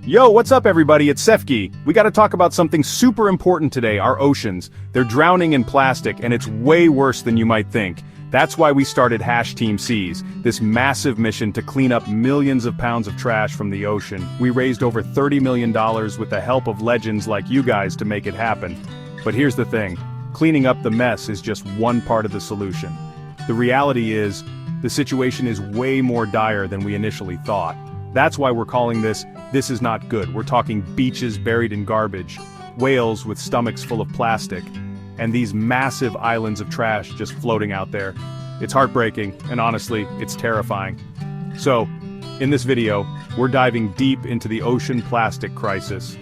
Yo, what's up everybody, it's Sefki. We gotta talk about something super important today, our oceans. They're drowning in plastic, and it's way worse than you might think. That's why we started #TeamSeas, this massive mission to clean up millions of pounds of trash from the ocean. We raised over $30 million with the help of legends like you guys to make it happen. But here's the thing, cleaning up the mess is just one part of the solution. The reality is, the situation is way more dire than we initially thought. That's why we're calling this Is Not Good. We're talking beaches buried in garbage, whales with stomachs full of plastic, and these massive islands of trash just floating out there. It's heartbreaking, and honestly, it's terrifying. So, in this video, we're diving deep into the ocean plastic crisis.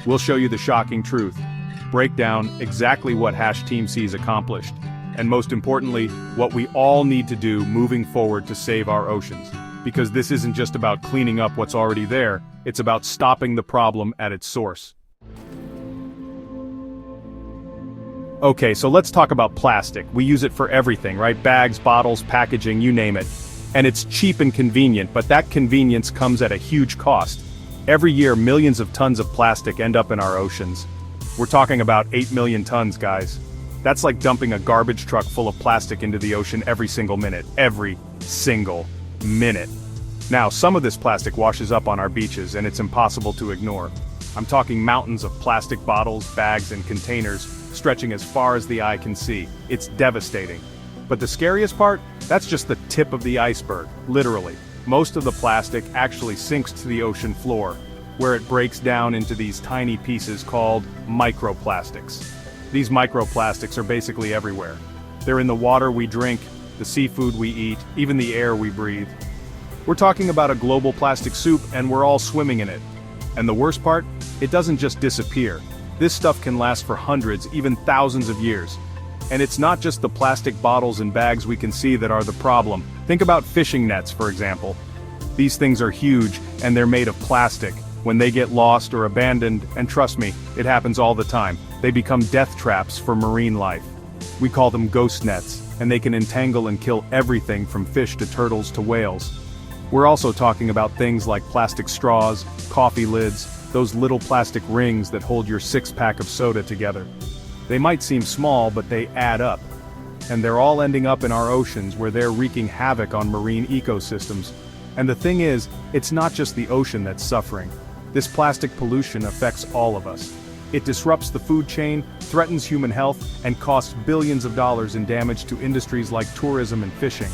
We'll show you the shocking truth, break down exactly what #TeamSeas accomplished, and most importantly, what we all need to do moving forward to save our oceans. Because this isn't just about cleaning up what's already there, it's about stopping the problem at its source. Okay, so let's talk about plastic. We use it for everything, right? Bags, bottles, packaging, you name it. And it's cheap and convenient, but that convenience comes at a huge cost. Every year, millions of tons of plastic end up in our oceans. We're talking about 8 million tons, guys. That's like dumping a garbage truck full of plastic into the ocean every single minute. Every single minute. Now, some of this plastic washes up on our beaches, and it's impossible to ignore. I'm talking mountains of plastic bottles, bags, and containers, stretching as far as the eye can see. It's devastating. But the scariest part? That's just the tip of the iceberg, literally. Most of the plastic actually sinks to the ocean floor, where it breaks down into these tiny pieces called microplastics. These microplastics are basically everywhere. They're in the water we drink, the seafood we eat, even the air we breathe. We're talking about a global plastic soup, and we're all swimming in it. And the worst part? It doesn't just disappear. This stuff can last for hundreds, even thousands of years. And it's not just the plastic bottles and bags we can see that are the problem. Think about fishing nets, for example. These things are huge, and they're made of plastic. When they get lost or abandoned, and trust me, it happens all the time, they become death traps for marine life. We call them ghost nets, and they can entangle and kill everything from fish to turtles to whales. We're also talking about things like plastic straws, coffee lids, those little plastic rings that hold your six-pack of soda together. They might seem small, but they add up. And they're all ending up in our oceans where they're wreaking havoc on marine ecosystems. And the thing is, it's not just the ocean that's suffering. This plastic pollution affects all of us. It disrupts the food chain, threatens human health, and costs billions of dollars in damage to industries like tourism and fishing.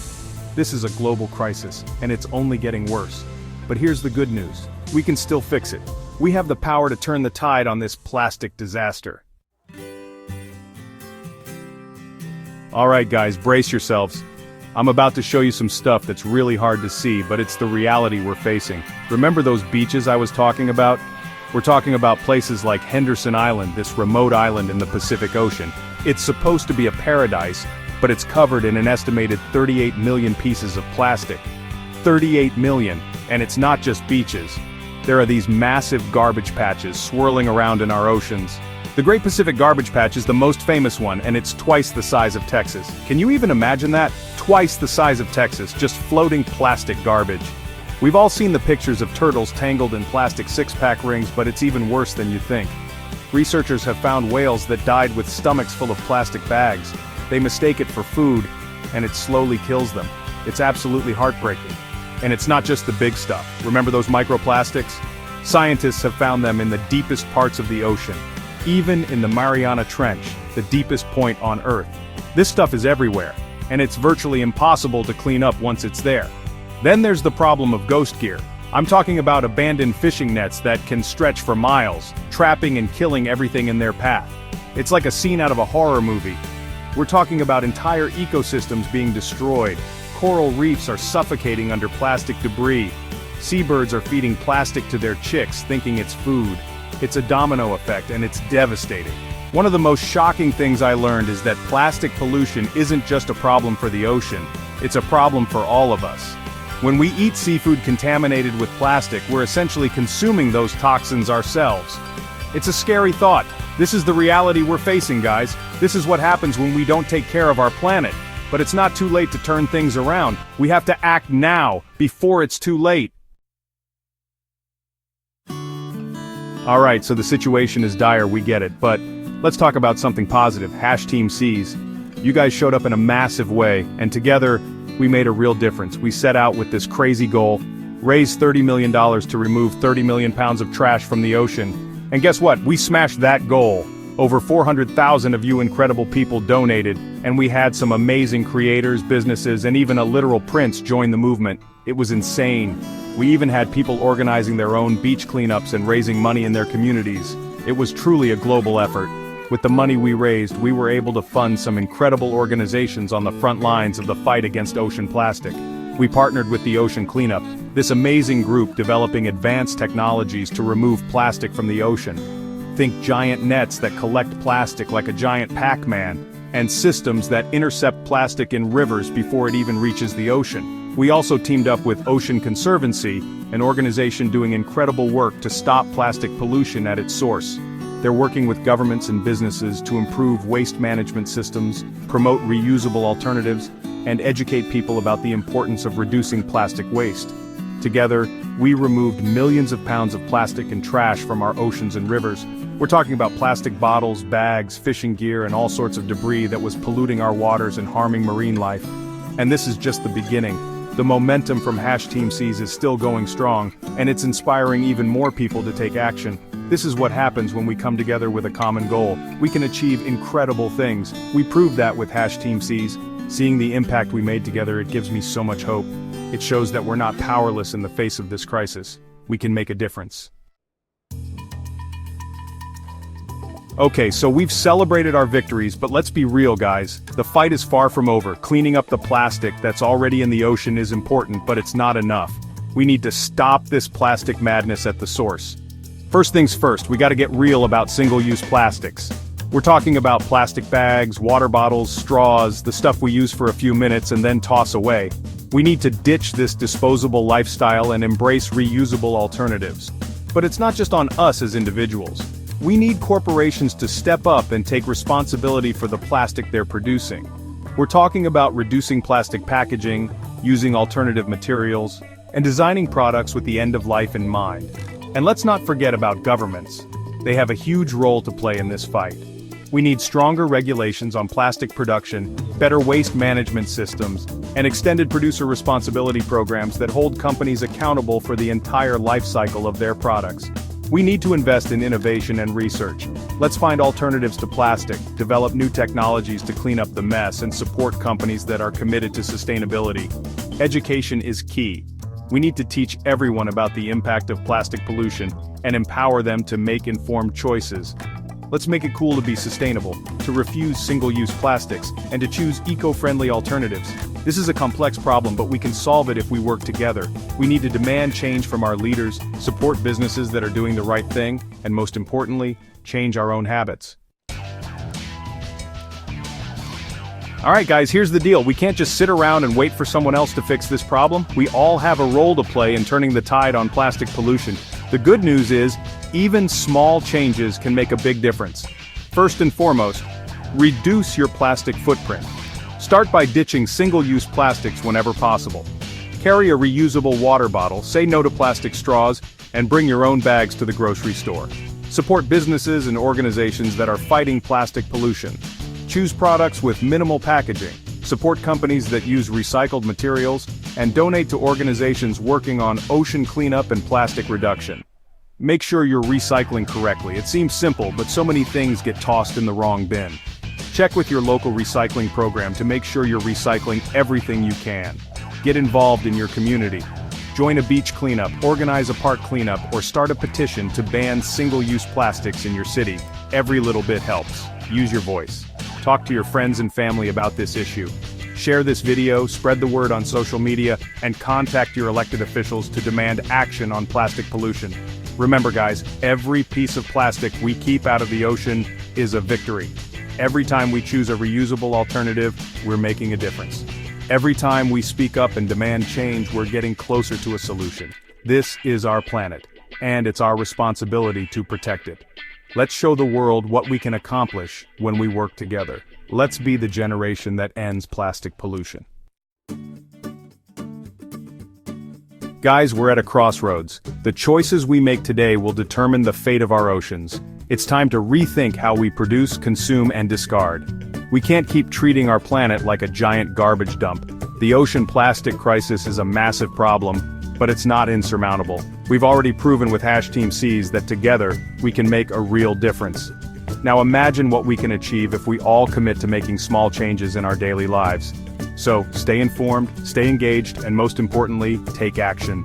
This is a global crisis, and it's only getting worse. But here's the good news. We can still fix it. We have the power to turn the tide on this plastic disaster. Alright guys, brace yourselves. I'm about to show you some stuff that's really hard to see, but it's the reality we're facing. Remember those beaches I was talking about? We're talking about places like Henderson Island, this remote island in the Pacific Ocean. It's supposed to be a paradise, but it's covered in an estimated 38 million pieces of plastic. 38 million, and it's not just beaches. There are these massive garbage patches swirling around in our oceans. The Great Pacific Garbage Patch is the most famous one, and it's twice the size of Texas. Can you even imagine that? Twice the size of Texas, just floating plastic garbage. We've all seen the pictures of turtles tangled in plastic six-pack rings, but it's even worse than you think. Researchers have found whales that died with stomachs full of plastic bags. They mistake it for food, and it slowly kills them. It's absolutely heartbreaking. And it's not just the big stuff. Remember those microplastics? Scientists have found them in the deepest parts of the ocean, even in the Mariana Trench, the deepest point on Earth. This stuff is everywhere, and it's virtually impossible to clean up once it's there. Then there's the problem of ghost gear. I'm talking about abandoned fishing nets that can stretch for miles, trapping and killing everything in their path. It's like a scene out of a horror movie. We're talking about entire ecosystems being destroyed. Coral reefs are suffocating under plastic debris. Seabirds are feeding plastic to their chicks, thinking it's food. It's a domino effect, and it's devastating. One of the most shocking things I learned is that plastic pollution isn't just a problem for the ocean, it's a problem for all of us. When we eat seafood contaminated with plastic, we're essentially consuming those toxins ourselves. It's a scary thought. This is the reality we're facing, guys. This is what happens when we don't take care of our planet. But it's not too late to turn things around. We have to act now, before it's too late. Alright, so the situation is dire, we get it, but let's talk about something positive. #TeamSeas. You guys showed up in a massive way, and together, we made a real difference. We set out with this crazy goal, raise $30 million to remove 30 million pounds of trash from the ocean. And guess what? We smashed that goal. Over 400,000 of you incredible people donated, and we had some amazing creators, businesses, and even a literal prince join the movement. It was insane. We even had people organizing their own beach cleanups and raising money in their communities. It was truly a global effort. With the money we raised, we were able to fund some incredible organizations on the front lines of the fight against ocean plastic. We partnered with the Ocean Cleanup, this amazing group developing advanced technologies to remove plastic from the ocean. Think giant nets that collect plastic like a giant Pac-Man, and systems that intercept plastic in rivers before it even reaches the ocean. We also teamed up with Ocean Conservancy, an organization doing incredible work to stop plastic pollution at its source. They're working with governments and businesses to improve waste management systems, promote reusable alternatives, and educate people about the importance of reducing plastic waste. Together, we removed millions of pounds of plastic and trash from our oceans and rivers. We're talking about plastic bottles, bags, fishing gear, and all sorts of debris that was polluting our waters and harming marine life. And this is just the beginning. The momentum from #TeamSeas is still going strong, and it's inspiring even more people to take action. This is what happens when we come together with a common goal. We can achieve incredible things. We proved that with #TeamSeas. Seeing the impact we made together, it gives me so much hope. It shows that we're not powerless in the face of this crisis. We can make a difference. Okay, so we've celebrated our victories, but let's be real, guys. The fight is far from over. Cleaning up the plastic that's already in the ocean is important, but it's not enough. We need to stop this plastic madness at the source. First things first, we gotta get real about single-use plastics. We're talking about plastic bags, water bottles, straws, the stuff we use for a few minutes and then toss away. We need to ditch this disposable lifestyle and embrace reusable alternatives. But it's not just on us as individuals. We need corporations to step up and take responsibility for the plastic they're producing. We're talking about reducing plastic packaging, using alternative materials, and designing products with the end of life in mind. And let's not forget about governments. They have a huge role to play in this fight. We need stronger regulations on plastic production, better waste management systems, and extended producer responsibility programs that hold companies accountable for the entire life cycle of their products. We need to invest in innovation and research. Let's find alternatives to plastic, develop new technologies to clean up the mess, and support companies that are committed to sustainability. Education is key. We need to teach everyone about the impact of plastic pollution and empower them to make informed choices. Let's make it cool to be sustainable, to refuse single-use plastics, and to choose eco-friendly alternatives. This is a complex problem, but we can solve it if we work together. We need to demand change from our leaders, support businesses that are doing the right thing, and most importantly, change our own habits. Alright guys, here's the deal. We can't just sit around and wait for someone else to fix this problem. We all have a role to play in turning the tide on plastic pollution. The good news is, even small changes can make a big difference. First and foremost, reduce your plastic footprint. Start by ditching single-use plastics whenever possible. Carry a reusable water bottle, say no to plastic straws, and bring your own bags to the grocery store. Support businesses and organizations that are fighting plastic pollution. Choose products with minimal packaging, support companies that use recycled materials, and donate to organizations working on ocean cleanup and plastic reduction. Make sure you're recycling correctly. It seems simple, but so many things get tossed in the wrong bin. Check with your local recycling program to make sure you're recycling everything you can. Get involved in your community. Join a beach cleanup, organize a park cleanup, or start a petition to ban single-use plastics in your city. Every little bit helps. Use your voice. Talk to your friends and family about this issue. Share this video, spread the word on social media, and contact your elected officials to demand action on plastic pollution. Remember guys, every piece of plastic we keep out of the ocean is a victory. Every time we choose a reusable alternative, we're making a difference. Every time we speak up and demand change, we're getting closer to a solution. This is our planet, and it's our responsibility to protect it. Let's show the world what we can accomplish when we work together. Let's be the generation that ends plastic pollution. Guys, we're at a crossroads. The choices we make today will determine the fate of our oceans. It's time to rethink how we produce, consume, and discard. We can't keep treating our planet like a giant garbage dump. The ocean plastic crisis is a massive problem, but it's not insurmountable. We've already proven with #TeamSeas that together, we can make a real difference. Now imagine what we can achieve if we all commit to making small changes in our daily lives. So, stay informed, stay engaged, and most importantly, take action.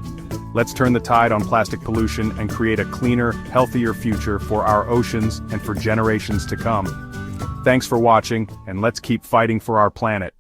Let's turn the tide on plastic pollution and create a cleaner, healthier future for our oceans and for generations to come. Thanks for watching, and let's keep fighting for our planet.